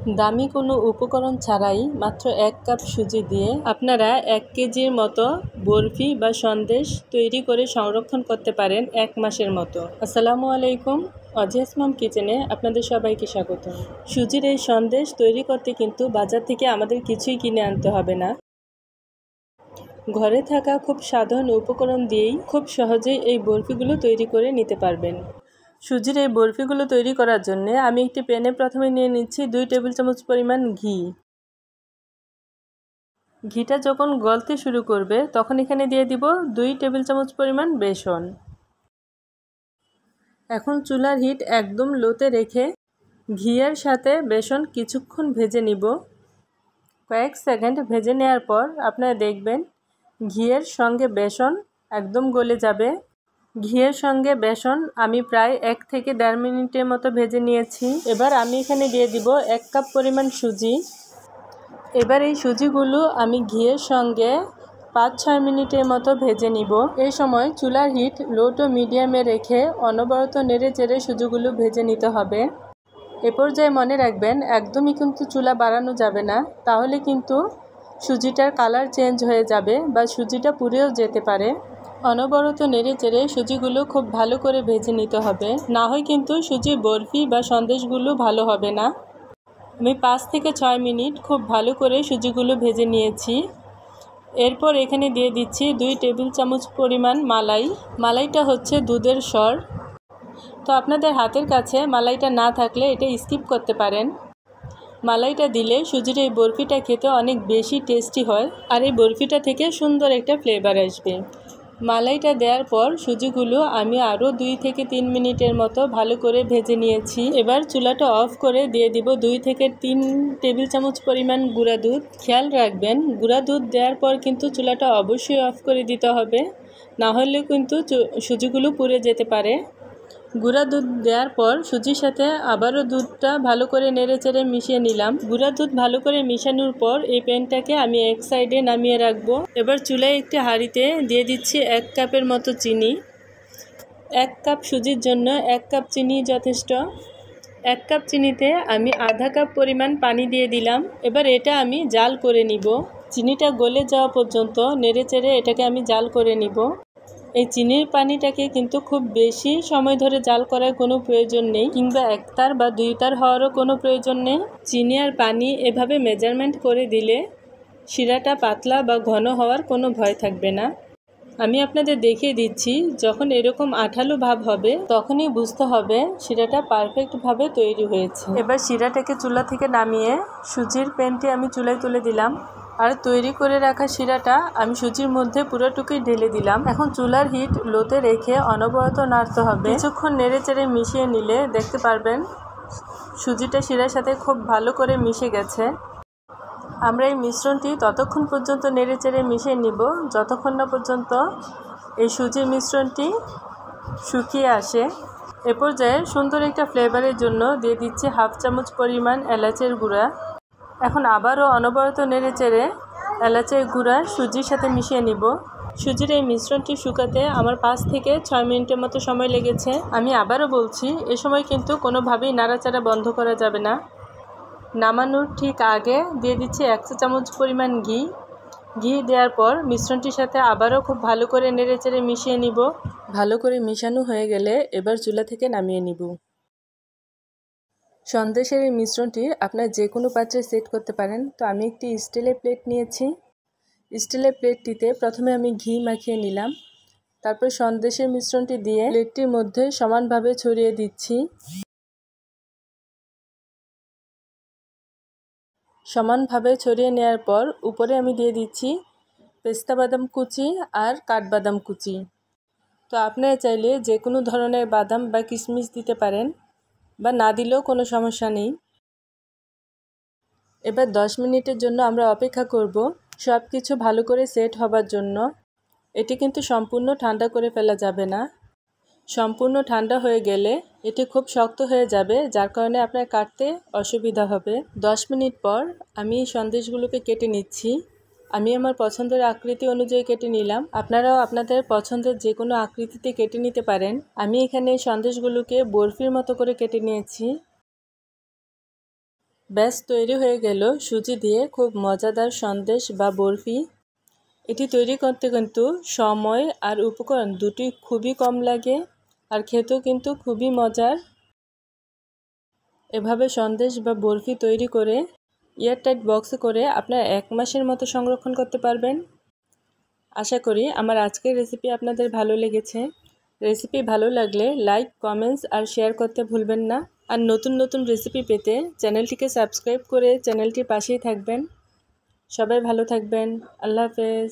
দামি কোনো উপকরণ ছাড়াই মাত্র 1 কাপ সুজি দিয়ে আপনারা 1 কেজির মতো বরফি বা সন্দেশ তৈরি করে সংরক্ষণ করতে পারেন 1 মাসের মতো। আসসালামু আলাইকুম, অজিয়াস মম কিচেনে আপনাদের সবাইকে স্বাগত। সুজির এই সন্দেশ তৈরি করতে কিন্তু বাজার থেকে আমাদের কিছুই কিনে আনতে হবে না। ঘরে থাকা খুব সাধারণ উপকরণ দিয়েই খুব সহজেই এই বরফিগুলো তৈরি করে নিতে পারবেন। সুজির এই বরফিগুলো তৈরি করার জন্য আমি একটি প্যানে প্রথমে নিয়ে নিচ্ছি 2 টেবিল চামচ পরিমাণ ঘি। ঘিটা যখন গলতে শুরু করবে তখন এখানে দিয়ে দিব 2 টেবিল চামচ পরিমাণ বেসন। এখন চুলার হিট একদম লোতে রেখে ঘিয়ের সাথে বেসন কিছুক্ষণ ভেজে নিব। কয়েক সেকেন্ড ভেজে নেওয়ার পর আপনারা দেখবেন ঘিয়ের সঙ্গে বেসন একদম গলে যাবে। ঘিয়ের সঙ্গে বেসন আমি প্রায় 1 থেকে 1.5 মিনিটের মতো ভেজে নিয়েছি। এবার আমি এখানে দিয়ে দিব 1 কাপ পরিমাণ সুজি। এবার এই সুজিগুলো আমি ঘিয়ের সঙ্গে 5-6 মিনিটের মতো ভেজে নিব। এই সময় চুলার হিট লো টু মিডিয়ামে রেখে অনবরত নেড়ে চেড়ে সুজিগুলো ভেজে নিতে হবে। এ পর্যায়ে মনে রাখবেন একদমই কিন্তু চুলা বাড়ানো যাবে না, তাহলে কিন্তু সুজিটার কালার চেঞ্জ হয়ে যাবে বা সুজিটা পুড়েও যেতে পারে। অনবরত নেড়ে চেড়ে সুজিগুলো খুব ভালো করে ভেজে নিতে হবে, না হয় কিন্তু সুজির বরফি বা সন্দেশগুলো ভালো হবে না। আমি 5 থেকে 6 মিনিট খুব ভালো করে সুজিগুলো ভেজে নিয়েছি। এরপর এখানে দিয়ে দিচ্ছি 2 টেবিল চামচ পরিমাণ মালাই। মালাইটা হচ্ছে দুধের সর। তো আপনাদের হাতের কাছে মালাইটা না থাকলে এটা স্কিপ করতে পারেন। মালাইটা দিলে সুজির এই বরফিটা খেতে অনেক বেশি টেস্টি হয় আর এই বরফিটা থেকে সুন্দর একটা ফ্লেভার আসবে। মালাইটা দেওয়ার পর সুজিগুলো আমি আরও 2 থেকে 3 মিনিটের মতো ভালো করে ভেজে নিয়েছি। এবার চুলাটা অফ করে দিয়ে দিব 2 থেকে 3 টেবিল চামচ পরিমাণ গুঁড়া দুধ। খেয়াল রাখবেন গুঁড়া দুধ দেওয়ার পর কিন্তু চুলাটা অবশ্যই অফ করে দিতে হবে, না হলে কিন্তু সুজিগুলো পুড়ে যেতে পারে। গুঁড়া দুধ দেওয়ার পর সুজির সাথে আবারও দুধটা ভালো করে নেড়ে চেড়ে মিশিয়ে নিলাম। গুঁড়া দুধ ভালো করে মিশানোর পর এই প্যানটাকে আমি এক সাইডে নামিয়ে রাখবো। এবার চুলায় একটি হাঁড়িতে দিয়ে দিচ্ছি 1 কাপের মতো চিনি। 1 কাপ সুজির জন্য 1 কাপ চিনি যথেষ্ট। 1 কাপ চিনিতে আমি আধা কাপ পরিমাণ পানি দিয়ে দিলাম। এবার এটা আমি জাল করে নিব। চিনিটা গলে যাওয়া পর্যন্ত নেড়ে চেড়ে এটাকে আমি জাল করে নিব। এই চিনির পানিটাকে কিন্তু খুব বেশি সময় ধরে জাল করার কোনো প্রয়োজন নেই, কিংবা 1 তার বা 2 তার হওয়ারও কোনো প্রয়োজন নেই। চিনি আর পানি এভাবে মেজারমেন্ট করে দিলে শিরাটা পাতলা বা ঘন হওয়ার কোনো ভয় থাকবে না। আমি আপনাদের দেখিয়ে দিচ্ছি, যখন এরকম আঠালো ভাব হবে তখনই বুঝতে হবে শিরাটা পারফেক্টভাবে তৈরি হয়েছে। এবার শিরাটাকে চুলা থেকে নামিয়ে সুজির প্যানটি আমি চুলায় তুলে দিলাম আর তৈরি করে রাখা শিরাটা আমি সুজির মধ্যে পুরোটুকুই ঢেলে দিলাম। এখন চুলার হিট লোতে রেখে অনবরত নাড়তে হবে। কিছুক্ষণ নেড়ে চেড়ে মিশিয়ে নিলে দেখতে পারবেন সুজিটা শিরার সাথে খুব ভালো করে মিশে গেছে। আমরা এই মিশ্রণটি ততক্ষণ পর্যন্ত নেড়ে চেড়ে মিশিয়ে নিব যতক্ষণ না পর্যন্ত এই সুজির মিশ্রণটি শুকিয়ে আসে। এ পর্যায়ে সুন্দর একটা ফ্লেভারের জন্য দিয়ে দিচ্ছি 1/2 চামচ পরিমাণ এলাচের গুঁড়া। এখন আবারও অনবরত নেড়ে চেড়ে এলাচের গুঁড়া সুজির সাথে মিশিয়ে নিব। সুজির এই মিশ্রণটি শুকাতে আমার 5 থেকে 6 মিনিটের মতো সময় লেগেছে। আমি আবারও বলছি, এ সময় কিন্তু কোনোভাবেই নাড়াচাড়া বন্ধ করা যাবে না। নামানোর ঠিক আগে দিয়ে দিচ্ছি 1 চা চামচ পরিমাণ ঘি। ঘি দেওয়ার পর মিশ্রণটির সাথে আবারও খুব ভালো করে নেড়ে চেড়ে মিশিয়ে নিব। ভালো করে মিশানো হয়ে গেলে এবার চুলা থেকে নামিয়ে নিব। সন্দেশের এই মিশ্রণটি আপনার যে কোনো পাত্রে সেট করতে পারেন। তো আমি একটি স্টিলের প্লেট নিয়েছি। স্টিলের প্লেটটিতে প্রথমে আমি ঘি মাখিয়ে নিলাম, তারপর সন্দেশের মিশ্রণটি দিয়ে প্লেটটির মধ্যে সমানভাবে ছড়িয়ে দিচ্ছি। সমানভাবে ছড়িয়ে নেওয়ার পর উপরে আমি দিয়ে দিচ্ছি পেস্তা বাদাম কুচি আর কাঠবাদাম কুচি। তো আপনারা চাইলে যে কোনো ধরনের বাদাম বা কিশমিশ দিতে পারেন, বা না দিলেও কোনো সমস্যা নেই। এবার 10 মিনিটের জন্য আমরা অপেক্ষা করব সব কিছু ভালো করে সেট হবার জন্য। এটি কিন্তু সম্পূর্ণ ঠান্ডা করে ফেলা যাবে না। সম্পূর্ণ ঠান্ডা হয়ে গেলে এটি খুব শক্ত হয়ে যাবে, যার কারণে আপনার কাটতে অসুবিধা হবে। 10 মিনিট পর আমি সন্দেশগুলোকে কেটে নিচ্ছি। আমি আমার পছন্দের আকৃতি অনুযায়ী কেটে নিলাম। আপনারাও আপনাদের পছন্দের যে কোনো আকৃতিতে কেটে নিতে পারেন। আমি এখানে সন্দেশগুলোকে বরফির মতো করে কেটে নিয়েছি। ব্যাস তৈরি হয়ে গেল সুজি দিয়ে খুব মজাদার সন্দেশ বা বরফি। এটি তৈরি করতে কিন্তু সময় আর উপকরণ দুটি খুবই কম লাগে আর খেতেও কিন্তু খুবই মজার। এভাবে সন্দেশ বা বরফি তৈরি করে এয়ারটাইট বক্সে করে আপনারা 1 মাসের মতো সংরক্ষণ করতে পারবেন। আশা করি আমার আজকের রেসিপি আপনাদের ভালো লেগেছে। রেসিপি ভালো লাগলে লাইক, কমেন্টস আর শেয়ার করতে ভুলবেন না। আর নতুন নতুন রেসিপি পেতে চ্যানেলটিকে সাবস্ক্রাইব করে চ্যানেলটির পাশেই থাকবেন। সবাই ভালো থাকবেন। আল্লাহ হাফেজ।